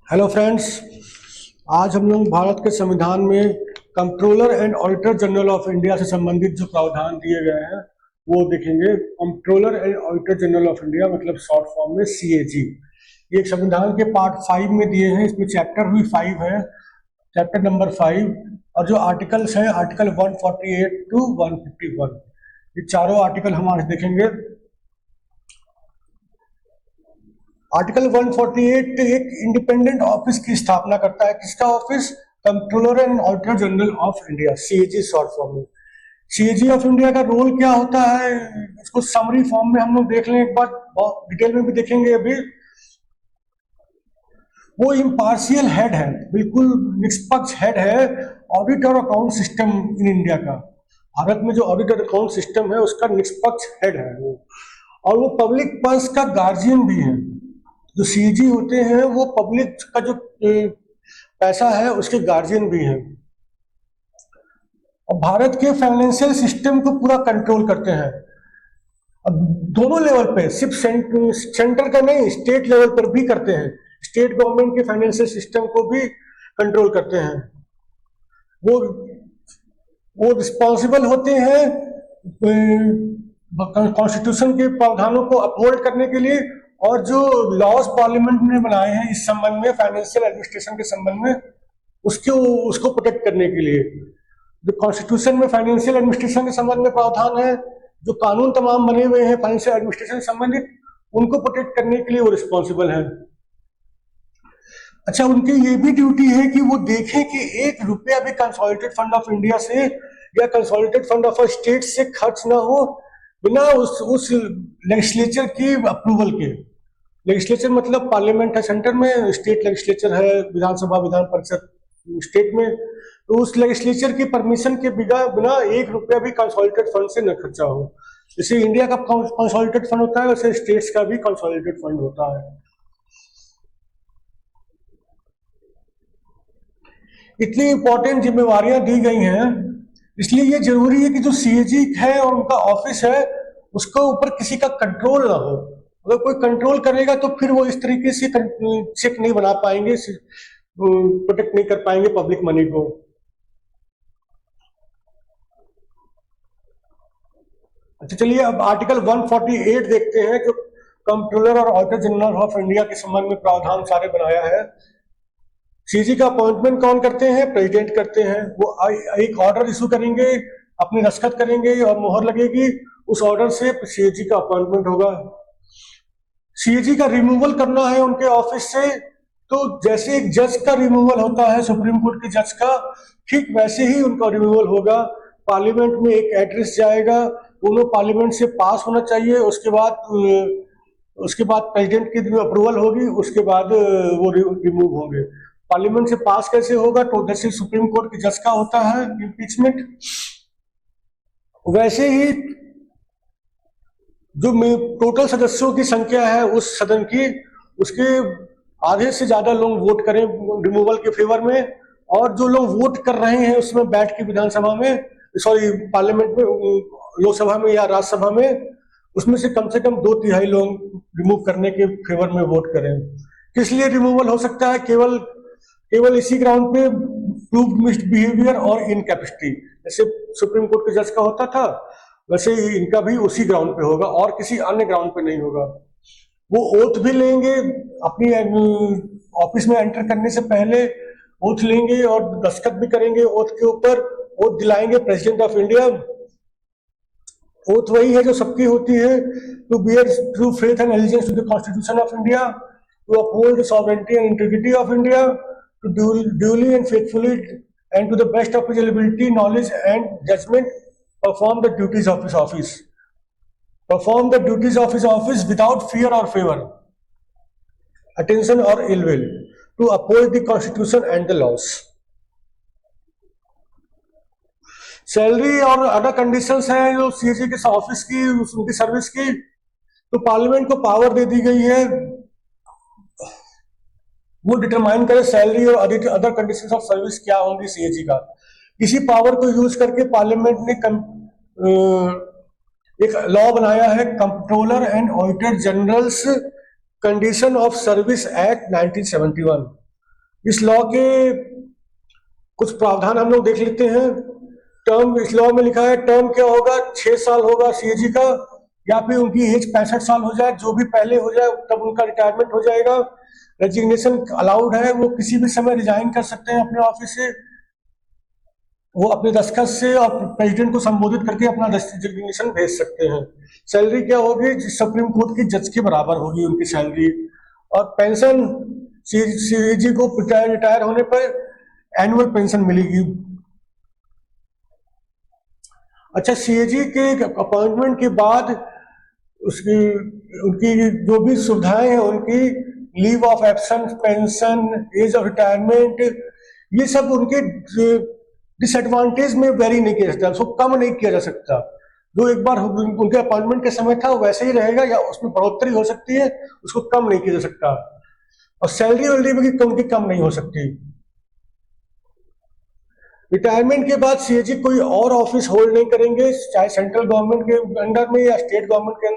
Hello friends. आज हम लोग भारत के संविधान में controller and auditor general of India से संबंधित जो प्रावधान दिए गए हैं वो देखेंगे। Controller and auditor general of India मतलब शॉर्ट फॉर्म में सीएजी। ये संविधान के पार्ट 5 में दिए हैं। इसमें चैप्टर भी 5 है, चैप्टर नंबर 5। और जो आर्टिकल्स हैं आर्टिकल 148 टू 151, ये चारों आर्टिकल हम आज देखेंगे। आर्टिकल 148 एक इंडिपेंडेंट ऑफिस की स्थापना करता है। किसका office? Controller and auditor general of India, CAG short form में। सीएजी ऑफ इंडिया का रोल क्या होता है, इसको समरी फॉर्म में हम लोग देख लें एक बार, डिटेल में भी देखेंगे अभी। वो इम्पार्शियल हेड है, बिल्कुल निष्पक्ष हेड है ऑडिट और अकाउंट सिस्टम इन इंडिया का। भारत में जो ऑडिट और अकाउंट सिस्टम है उसका निष्पक्ष हेड है वो। और वो पब्लिक पर्स का गार्जियन भी है। जो सीजी होते हैं वो पब्लिक का जो पैसा है उसके गार्जियन भी हैं। और भारत के फाइनेंशियल सिस्टम को पूरा कंट्रोल करते हैं। अब दोनों लेवल पे, सिर्फ सेंटर का नहीं, स्टेट लेवल पर भी करते हैं। स्टेट गवर्नमेंट के फाइनेंशियल सिस्टम को भी कंट्रोल करते हैं। वो रिस्पॉन्सिबल होते हैं कॉन्स्टिट्यूशन के प्रावधानों को अपहोल्ड करने के लिए, और जो लॉज पार्लियामेंट ने बनाए हैं इस संबंध में, फाइनेंशियल एडमिनिस्ट्रेशन के संबंध में, उसको प्रोटेक्ट करने के लिए। जो कॉन्स्टिट्यूशन में फाइनेंशियल एडमिनिस्ट्रेशन के संबंध में प्रावधान है, जो कानून तमाम बने हुए हैं फाइनेंशियल एडमिनिस्ट्रेशन से संबंधित, उनको प्रोटेक्ट करने के लिए वो रिस्पॉन्सिबल है। अच्छा, उनकी ये भी ड्यूटी है कि वो देखें कि 1 रुपया भी कंसोलिडेटेड फंड ऑफ इंडिया से या कंसोलिडेटेड फंड ऑफ स्टेट से खर्च ना हो बिना उस लेजिस्लेचर की अप्रूवल के। लेजिस्लेचर मतलब पार्लियामेंट है सेंटर में, स्टेट लेजिस्लेचर है विधानसभा विधान परिषद स्टेट में। तो उस लेजिस्लेचर की परमिशन के बिना 1 रुपया भी कंसोलिडेटेड फंड से न खर्चा हो। जैसे इंडिया का कंसोलिडेटेड फंड होता है वैसे स्टेट्स का भी कंसोलिडेटेड फंड होता है। इतनी इंपॉर्टेंट जिम्मेवारियां दी गई हैं, इसलिए ये जरूरी है कि जो सीएजी है और उनका ऑफिस है उसको ऊपर किसी का कंट्रोल ना हो। अगर कोई कंट्रोल करेगा तो फिर वो इस तरीके से चेक नहीं बना पाएंगे, प्रोटेक्ट नहीं कर पाएंगे पब्लिक मनी को। अच्छा चलिए, अब आर्टिकल 148 देखते हैं, जो कंट्रोलर और ऑडिटर जनरल ऑफ इंडिया के संबंध में प्रावधान सारे बनाया है। सीजी का अपॉइंटमेंट कौन करते हैं? प्रेसिडेंट करते हैं। वो एक ऑर्डर इशू करेंगे, अपनी दस्तखत करेंगे और मोहर लगेगी, उस ऑर्डर से सीएजी का अपॉइंटमेंट होगा। सीएजी का रिमूवल करना है उनके ऑफिस से, तो जैसे एक जज का रिमूवल होता है सुप्रीम कोर्ट के जज का, ठीक वैसे ही उनका रिमूवल होगा। पार्लियामेंट में एक एड्रेस जाएगा, दोनों पार्लियामेंट से पास होना चाहिए, उसके बाद प्रेसिडेंट की अप्रूवल होगी, उसके बाद वो रिमूव होंगे। पार्लियामेंट से पास कैसे होगा? तो जैसे सुप्रीम कोर्ट के जज का होता है इम्पीचमेंट, वैसे ही जो टोटल सदस्यों की संख्या है उस सदन की, उसके आधे से ज्यादा लोग वोट करें रिमूवल के फेवर में, और जो लोग वोट कर रहे हैं उसमें बैठ के विधानसभा में, सॉरी पार्लियामेंट में, लोकसभा में या राज्यसभा में, उसमें से कम 2/3 लोग रिमूव करने के फेवर में वोट करें। किस लिए रिमूवल हो सकता है? केवल इसी ग्राउंड पे प्रूव्ड मिसबिहेवियर और इनकैपेसिटी, जैसे सुप्रीम कोर्ट के जज का होता था वैसे ही इनका भी उसी ग्राउंड पे होगा और किसी अन्य ग्राउंड पे नहीं होगा। वो ओथ भी लेंगे, अपनी ऑफिस में एंटर करने से पहले ओथ लेंगे और दस्तखत भी करेंगे ओथ के ऊपर। ओथ दिलाएंगे प्रेसिडेंट ऑफ इंडिया। ओथ वही है जो सबकी होती है, to bear true faith and allegiance to the constitution of India, to uphold the sovereignty and integrity of India, to duly and faithfully and to the best of his ability, knowledge and judgment perform the duties of his office. Perform the duties of his office without fear or favor, attention or ill will, to uphold the constitution and the laws. Salary और other conditions हैं जो CAG के office की, उनकी service की, तो parliament को power दे दी गई है वो डिटरमाइन करे सैलरी और अदर कंडीशंस ऑफ सर्विस क्या होंगी सीएजी का। इसी पावर को यूज करके पार्लियामेंट ने एक लॉ बनाया है, controller and auditor generals condition of service act 1971। इस लॉ के कुछ प्रावधान हम लोग देख लेते हैं। टर्म इस लॉ में लिखा है, टर्म क्या होगा, 6 साल होगा सीएजी का, या फिर उनकी एज 65 साल हो जाए, जो भी पहले हो जाए तब उनका रिटायरमेंट हो जाएगा। रेजिग्नेशन अलाउड है, वो किसी भी समय रिजाइन कर सकते हैं अपने ऑफिस से, वो अपने दस्तखत से और प्रेसिडेंट को संबोधित करके अपना रेजिग्नेशन भेज सकते हैं। सैलरी क्या होगी, सुप्रीम कोर्ट की जज के बराबर होगी उनकी सैलरी। और पेंशन सीएजी को रिटायर होने पर एनुअल पेंशन मिलेगी। अच्छा, सीएजी के अपॉइंटमेंट के बाद उसकी उनकी जो भी सुविधाएं हैं, उनकी leave of absence, pension, age of retirement, ये सब उनके डिसएडवांटेज में वेरी नहीं किया जा सकता, उसको कम नहीं किया जा सकता। जो एक बार उनके अपॉइंटमेंट के समय था वैसे ही रहेगा, या उसमें बढ़ोतरी हो सकती है, उसको कम नहीं किया जा सकता। और सैलरी वैलरी भी उनकी कम नहीं हो सकती। रिटायरमेंट के बाद सीएजी कोई और ऑफिस होल्ड नहीं करेंगे, चाहे सेंट्रल गवर्नमेंट के अंडर में या स्टेट गवर्नमेंट के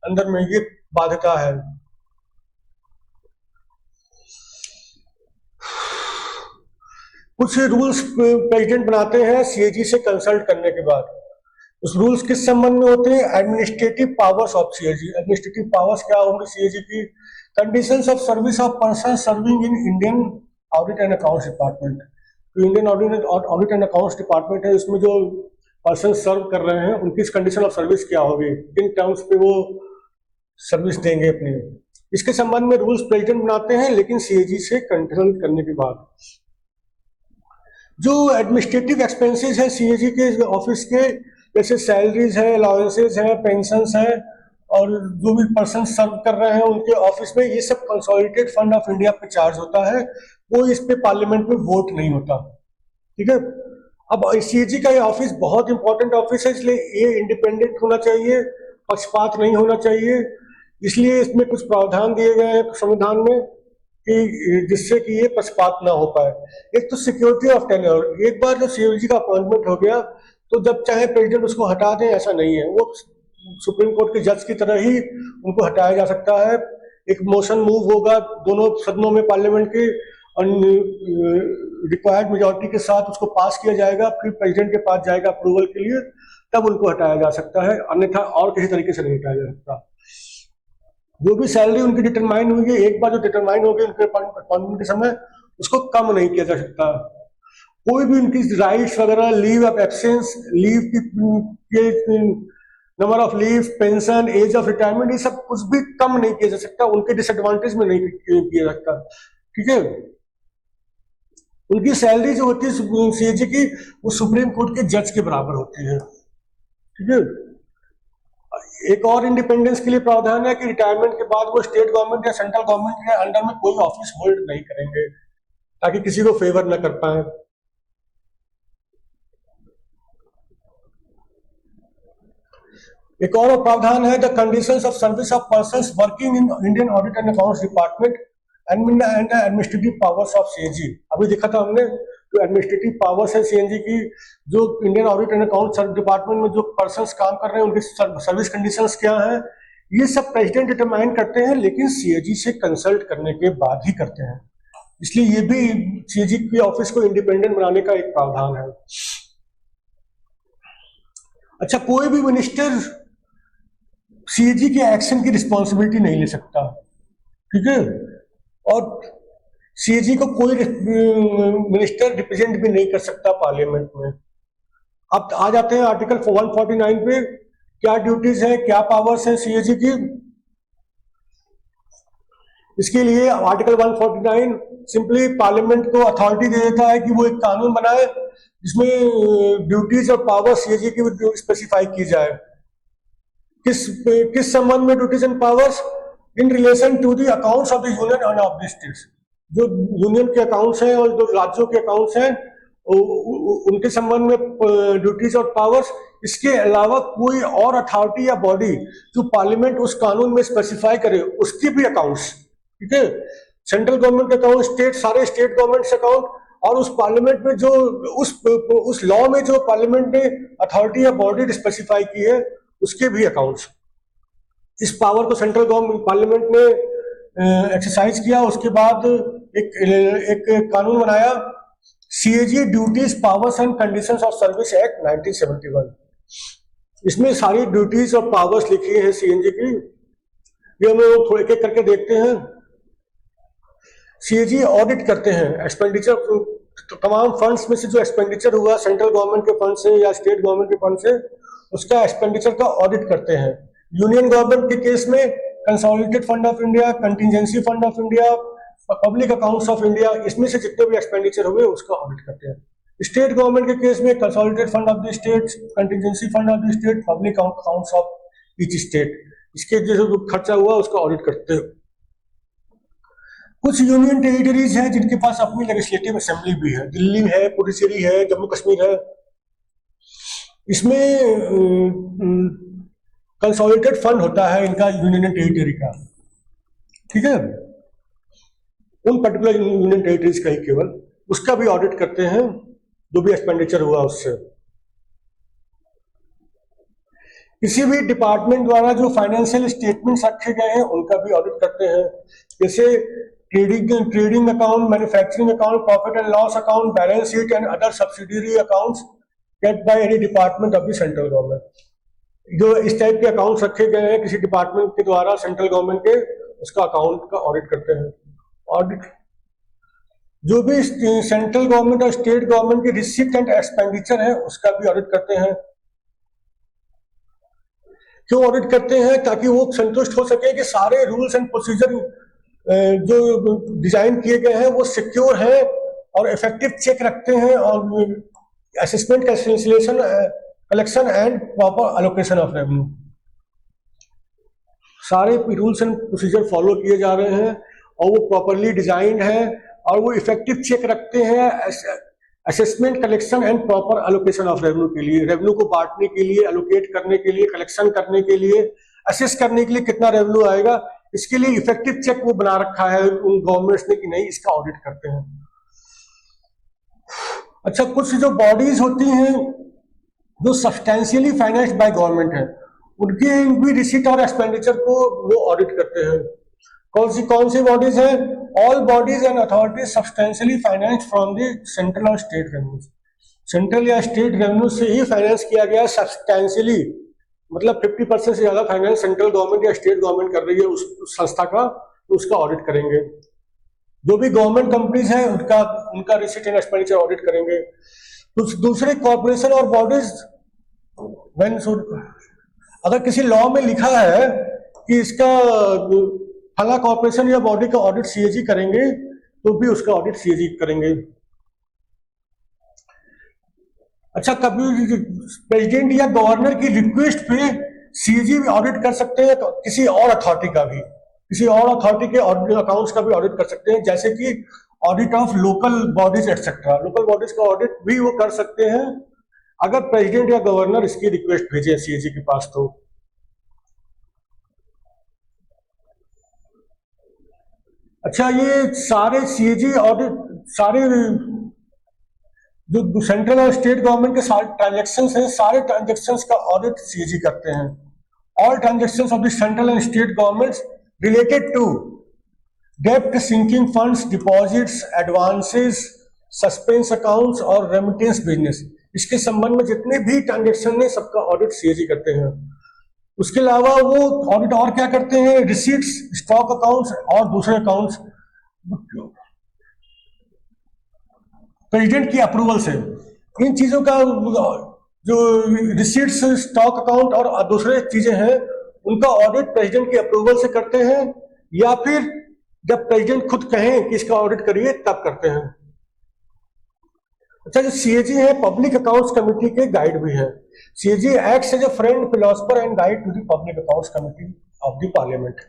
अंदर में, ये बाध्यता है। कुछ रूल्स प्रेसिडेंट बनाते हैं सीएजी से कंसल्ट करने के बाद। उस रूल्स किस संबंध में होते हैं, administrative powers of CAG. Administrative powers क्या होंगी सीएजी की, conditions of service of person serving in Indian audit and accounts department. Indian audit and accounts department है, इसमें जो पर्सन सर्व कर रहे हैं उनकी कंडीशन ऑफ सर्विस क्या होगी, किन टर्म्स पे वो सर्विस देंगे अपने, इसके संबंध में रूल्स प्रेसिडेंट बनाते हैं, लेकिन सीएजी से कंसल्ट करने के बाद। जो एडमिनिस्ट्रेटिव एक्सपेंसेस हैं सीएजी के ऑफिस के, जैसे सैलरीज है, अलाउंसेस है, पेंशंस है, और जो भी पर्सन सर्व कर रहे हैं उनके ऑफिस में, ये सब कंसोलिडेटेड फंड ऑफ इंडिया पे चार्ज होता है, वो इस पे पार्लियामेंट में वोट नहीं होता। ठीक है। अब सीएजी का ये ऑफिस बहुत इंपॉर्टेंट ऑफिस है, इसलिए ये इंडिपेंडेंट होना चाहिए, पक्षपात नहीं होना चाहिए। इसलिए इसमें कुछ प्रावधान दिए गए हैं संविधान में कि जिससे कि ये पक्षपात ना हो पाए। एक तो सिक्योरिटी ऑफ टेन्योर, एक बार जो सीएजी का अपॉइंटमेंट हो गया तो जब चाहे प्रेसिडेंट उसको हटा दें, ऐसा नहीं है, वो सुप्रीम कोर्ट के जज की तरह ही उनको हटाया जा सकता है। एक मोशन मूव होगा दोनों सदनों में पार्लियामेंट के, रिक्वायर्ड मेजॉरिटी के साथ उसको पास किया जाएगा, फिर प्रेसिडेंट के पास जाएगा अप्रूवल के लिए, तब उनको हटाया जा सकता है, अन्यथा और किसी तरीके से नहीं हटाया जा सकता। जो भी सैलरी उनकी डिटरमाइन हुई है, एक बार जो डिटरमाइन हो गई उनके अपॉइंटमेंट के समय, उसको कम नहीं किया जा सकता। कोई भी उनकी राइट्स वगैरह, लीव ऑफ एब्सेंस, लीव की number of leave, pension, age of retirement, ये सब कुछ भी कम नहीं किया जा सकता, उनके डिसएडवांटेज में नहीं किया जा सकता। ठीक है। उनकी सैलरी जो होती है सीएजी की, वो सुप्रीम कोर्ट के जज के बराबर होती है। ठीक है। एक और इंडिपेंडेंस के लिए प्रावधान है कि रिटायरमेंट के बाद वो स्टेट गवर्नमेंट या सेंट्रल गवर्नमेंट के अंडर में कोई ऑफिस होल्ड नहीं करेंगे, ताकि किसी को फेवर न कर पाए। एक और प्रावधान है, the conditions of service of persons working in Indian audit and accounts department and administrative powers of CAG. अभी देखा था हमने, जो एडमिनिस्ट्रेटिव पावर्स है सीएजी की, जो Indian audit and accounts department में जो पर्संस काम कर रहे हैं उनकी सर्विस कंडीशंस क्या हैं, ये सब प्रेसिडेंट डिटरमाइन करते हैं, लेकिन सीएजी से कंसल्ट करने के बाद ही करते हैं। इसलिए ये भी सीएजी के ऑफिस को इंडिपेंडेंट बनाने का एक प्रावधान है। अच्छा, कोई भी मिनिस्टर सीएजी के एक्शन की रिस्पॉन्सिबिलिटी नहीं ले सकता। ठीक है। और सीएजी को कोई मिनिस्टर रिप्रेजेंट भी नहीं कर सकता पार्लियामेंट में। अब आ जाते हैं आर्टिकल 149 पे, क्या ड्यूटीज है, क्या पावर्स है सीएजी की। इसके लिए आर्टिकल 149 सिंपली पार्लियामेंट को अथॉरिटी दे देता है कि वो एक कानून बनाए जिसमें ड्यूटीज और पावर सीएजी की स्पेसिफाई की जाए। किस संबंध में duties and powers, in relation to the accounts of the union and of the states. जो यूनियन के अकाउंट्स हैं और जो राज्यों के अकाउंट्स हैं उनके संबंध में ड्यूटीज और पावर्स। इसके अलावा कोई और अथॉरिटी या बॉडी जो पार्लियामेंट उस कानून में स्पेसिफाई करे, उसकी भी अकाउंट्स। ठीक है। सेंट्रल गवर्नमेंट के अकाउंट, स्टेट, सारे स्टेट गवर्नमेंट अकाउंट, और उस पार्लियामेंट में जो उस लॉ में जो पार्लियामेंट ने अथॉरिटी या बॉडी स्पेसिफाई की है, उसके भी अकाउंट्स। इस पावर को सेंट्रल गवर्नमेंट पार्लियामेंट ने एक्सरसाइज किया, उसके बाद एक कानून बनाया, CAG duties powers and conditions of service act 1971। इसमें सारी ड्यूटीज और पावर्स लिखी है सीएजी की। ये हम लोग थोड़े एक करके देखते हैं। सीएजी ऑडिट करते हैं एक्सपेंडिचर, तमाम फंड्स में से जो एक्सपेंडिचर हुआ सेंट्रल गवर्नमेंट के फंड से या स्टेट गवर्नमेंट के फंड से, उसका एक्सपेंडिचर का ऑडिट करते हैं। यूनियन गवर्नमेंट के केस में consolidated fund of India, contingency fund of India, public accounts of India, इसमें से जितने भी एक्सपेंडिचर हुए उसका ऑडिट करते हैं। स्टेट गवर्नमेंट के केस में consolidated fund of the state, contingency fund of the state, public accounts of each state, इसके जो खर्चा हुआ उसका ऑडिट करते हैं। कुछ यूनियन टेरिटरीज हैं जिनके पास अपनी लेजिस्लेटिव असेंबली भी है, दिल्ली है, पुडुचेरी है, जम्मू कश्मीर है। इसमें कंसोलिडेटेड फंड होता है इनका यूनियन टेरिटरी का, ठीक है, उन पर्टिकुलर यूनियन टेरिटरीज का ही केवल, उसका भी ऑडिट करते हैं जो भी एक्सपेंडिचर हुआ उससे। किसी भी डिपार्टमेंट द्वारा जो फाइनेंशियल स्टेटमेंट्स रखे गए हैं उनका भी ऑडिट करते हैं, जैसे trading account, manufacturing account, profit and loss account, balance sheet and other subsidiary accounts kept by any department of the central government. जो इस टाइप के अकाउंट्स रखे गए हैं किसी डिपार्टमेंट के द्वारा सेंट्रल गवर्नमेंट के, उसका अकाउंट का ऑडिट करते हैं। ऑडिट जो भी सेंट्रल गवर्नमेंट और स्टेट गवर्नमेंट की रिसीप्ट एंड एक्सपेंडिचर है उसका भी ऑडिट करते हैं। क्यों ऑडिट करते हैं? ताकि वो संतुष्ट हो सके कि सारे रूल्स एंड प्रोसीजर जो डिजाइन किए गए हैं वो सिक्योर है और इफेक्टिव चेक रखते हैं, और assessment, cancellation, collection and proper allocation of revenue, सारे रूल्स एंड प्रोसीजर फॉलो किए जा रहे हैं और वो प्रॉपरली डिजाइंड है और वो इफेक्टिव चेक रखते हैं assessment, collection and proper allocation of revenue के लिए, रेवेन्यू को बांटने के लिए, एलोकेट करने के लिए, कलेक्शन करने के लिए, असेस करने के लिए कितना रेवेन्यू आएगा, इसके लिए इफेक्टिव चेक वो बना रखा है उन गवर्नमेंट्स ने कि नहीं, इसका ऑडिट करते हैं। अच्छा, कुछ जो बॉडीज होती हैं जो सब्सटेंशियली फाइनेंस्ड बाय गवर्नमेंट है, उनके भी रिसीट और एक्सपेंडिचर को वो ऑडिट करते हैं। कौन सी बॉडीज है? All bodies and authorities substantially financed from the central और स्टेट रेवेन्यू। सेंट्रल या स्टेट रेवेन्यू से ही फाइनेंस किया गया सब्सटेंशियली, मतलब 50% से ज्यादा फाइनेंस सेंट्रल गवर्नमेंट या स्टेट गवर्नमेंट कर रही है उस संस्था का, तो उसका ऑडिट करेंगे। जो भी गवर्नमेंट कंपनीज हैं उनका रिसीट एंड एक्सपेंडिचर ऑडिट करेंगे। दूसरे कॉर्पोरेशन और बॉडीज, अगर किसी लॉ में लिखा है कि इसका फला कॉर्पोरेशन या बॉडी का ऑडिट सीएजी करेंगे, तो भी उसका ऑडिट सीएजी करेंगे। अच्छा, कभी प्रेसिडेंट या गवर्नर की रिक्वेस्ट पे सीएजी भी ऑडिट कर सकते हैं, तो किसी और अथॉरिटी का भी, किसी और अथॉरिटी के अकाउंट्स का भी ऑडिट कर सकते हैं, जैसे कि audit of local bodies etcetera. Local bodies का ऑडिट भी वो कर सकते हैं अगर प्रेसिडेंट या गवर्नर इसकी रिक्वेस्ट भेजे सीएजी के पास। तो अच्छा, ये सारे सीएजी ऑडिट, सारे जो सेंट्रल और स्टेट गवर्नमेंट के सारे ट्रांजैक्शंस हैं, सारे ट्रांजैक्शंस का ऑडिट सीएजी करते हैं। All transactions of the central and state governments related to डेप्ट sinking funds, deposits, advances, suspense accounts और रेमिटेंस बिजनेस, इसके संबंध में जितने भी ट्रांजैक्शन है सबका ऑडिट सीएजी करते हैं। उसके अलावा वो ऑडिट और क्या करते हैं? रिसीट्स, स्टॉक अकाउंट्स और दूसरे अकाउंट्स प्रेसिडेंट की अप्रूवल से, इन चीजों का जो रिसीट्स, स्टॉक अकाउंट और दूसरे चीजें हैं उनका ऑडिट प्रेसिडेंट की अप्रूवल से करते हैं, या फिर जब प्रेसिडेंट खुद कहें कि इसका ऑडिट करिए तब करते हैं। अच्छा, जो सीएजी है पब्लिक अकाउंट्स कमेटी के गाइड भी है। CAG acts as a friend, philosopher and guide to the public accounts committee of the parliament.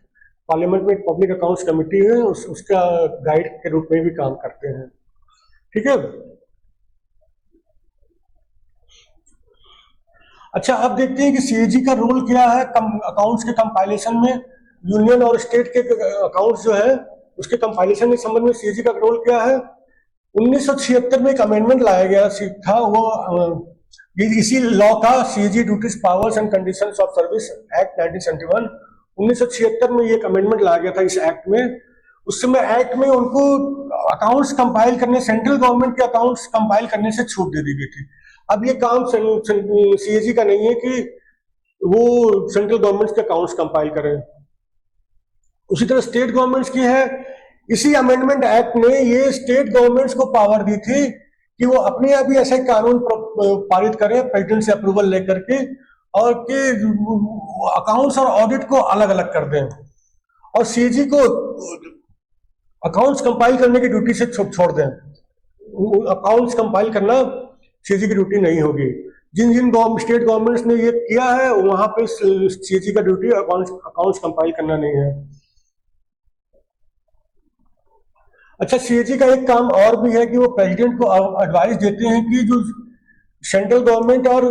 Parliament में एक पब्लिक अकाउंट्स कमेटी है, उसका गाइड के रूप में भी काम करते हैं। ठीक है। अच्छा, अब देखते हैं कि सीएजी का रोल क्या है अकाउंट्स के कंपाइलेशन में। यूनियन और स्टेट के अकाउंट्स जो है उसके कंपाइलेशन के संबंध में सीएजी का रोल क्या है। 1976 में एक अमेंडमेंट लाया गया था, वो इसी लॉ का CAG duties powers and conditions of service act 1971। 1976 में ये एक अमेंडमेंट लाया गया था इस एक्ट में। उस समय एक्ट में उनको अकाउंट्स कंपाइल करने, सेंट्रल गवर्नमेंट के अकाउंट्स कंपाइल करने से छूट दे दी गई थी। अब ये काम सीएजी का नहीं है कि वो सेंट्रल गवर्नमेंट के अकाउंट्स कंपाइल करें। उसी तरह स्टेट गवर्नमेंट्स की है। इसी अमेंडमेंट एक्ट ने ये स्टेट गवर्नमेंट्स को पावर दी थी कि वो अपने आप ही ऐसे कानून पारित करें प्रेसिडेंट से अप्रूवल लेकर के, और कि अकाउंट्स और ऑडिट को अलग अलग कर दें, और सीएजी को अकाउंट्स कंपाइल करने की ड्यूटी से छोड़ दें। अकाउंट्स कंपाइल करना सीएजी की ड्यूटी नहीं होगी। जिन जिन स्टेट गवर्नमेंट्स ने ये किया है वहां पे सीएजी का ड्यूटी अकाउंट्स कंपाइल करना नहीं है। अच्छा, सीएजी का एक काम और भी है कि वो प्रेसिडेंट को एडवाइस देते हैं कि जो सेंट्रल गवर्नमेंट और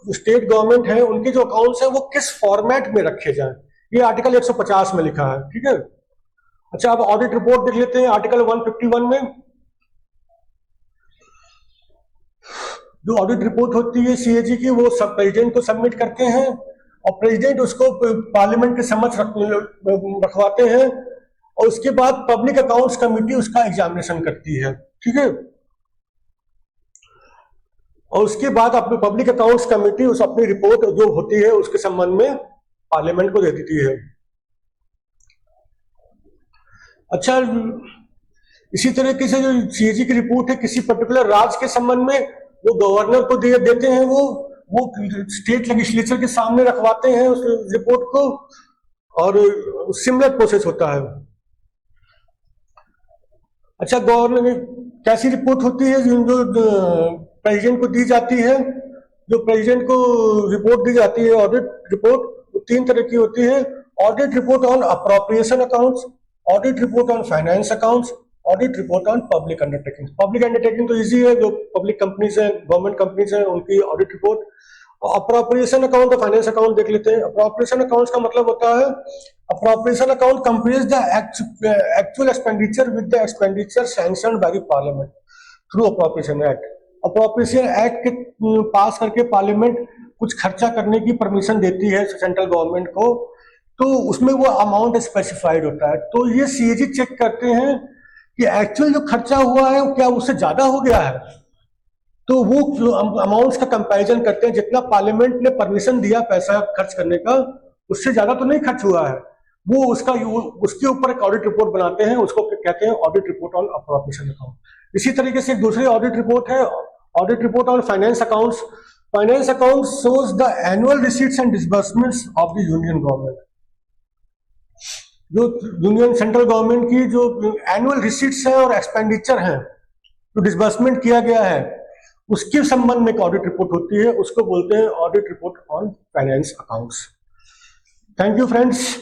स्टेट गवर्नमेंट है उनके जो अकाउंट्स हैं वो किस फॉर्मेट में रखे जाएं। ये आर्टिकल 150 में लिखा है, ठीक है। अच्छा, अब ऑडिट रिपोर्ट देख लेते हैं आर्टिकल 151 में। जो ऑडिट रिपोर्ट होती है सीएजी की, वो सब प्रेसिडेंट को सबमिट करते हैं, और प्रेसिडेंट उसको पार्लियामेंट के समक्ष रखवाते हैं, और उसके बाद पब्लिक अकाउंट्स कमेटी उसका एग्जामिनेशन करती है, ठीक है। और उसके बाद अपनी पब्लिक अकाउंट्स कमेटी उस अपनी रिपोर्ट जो होती है उसके संबंध में पार्लियामेंट को दे देती है। अच्छा, इसी तरीके से जो सीएजी की रिपोर्ट है किसी पर्टिकुलर राज्य के संबंध में, वो गवर्नर को देते हैं, वो स्टेट लेजिस्लेचर के सामने रखवाते हैं उस रिपोर्ट को, और सिमिलर प्रोसेस होता है। अच्छा, गवर्नर कैसी रिपोर्ट होती है जो प्रेसिडेंट को दी जाती है? जो प्रेसिडेंट को रिपोर्ट दी जाती है ऑडिट रिपोर्ट, वो 3 तरह की होती है। Audit report on appropriation accounts, audit report on finance accounts, audit report on public undertaking. Public undertaking तो इजी है, जो पब्लिक कंपनीज हैं, गवर्नमेंट कंपनीज हैं, उनकी ऑडिट रिपोर्ट। अप्रोप्रिएशन अकाउंट और फाइनेंस अकाउंट देख लेते हैं। अप्रोप्रिएशन अकाउंट्स का मतलब होता है, appropriation account compares the actual expenditure with the expenditure sanctioned by the parliament through appropriation act. Appropriation act के पास करके पार्लियामेंट कुछ खर्चा करने की परमिशन देती है सेंट्रल गवर्नमेंट को, तो उसमें वो अमाउंट स्पेसिफाइड होता है। तो ये सीएजी चेक करते हैं कि एक्चुअल जो खर्चा हुआ है वो क्या उससे ज्यादा हो गया है, तो वो अमाउंट्स का कंपैरिजन करते हैं, जितना पार्लियामेंट ने परमिशन दिया पैसा खर्च करने का उससे ज्यादा तो नहीं खर्च हुआ है, वो उसके ऊपर एक ऑडिट रिपोर्ट बनाते हैं, उसको कहते हैं audit report on appropriation account. इसी तरीके से एक दूसरी ऑडिट रिपोर्ट है, audit report on finance accounts. Finance account shows the annual receipts and disbursements of the union government. जो यूनियन सेंट्रल गवर्नमेंट की जो एनुअल रिसीट्स है और एक्सपेंडिचर है, जो डिसबर्समेंट किया गया है, उसके संबंध में एक ऑडिट रिपोर्ट होती है, उसको बोलते हैं audit report on finance accounts. Thank you friends.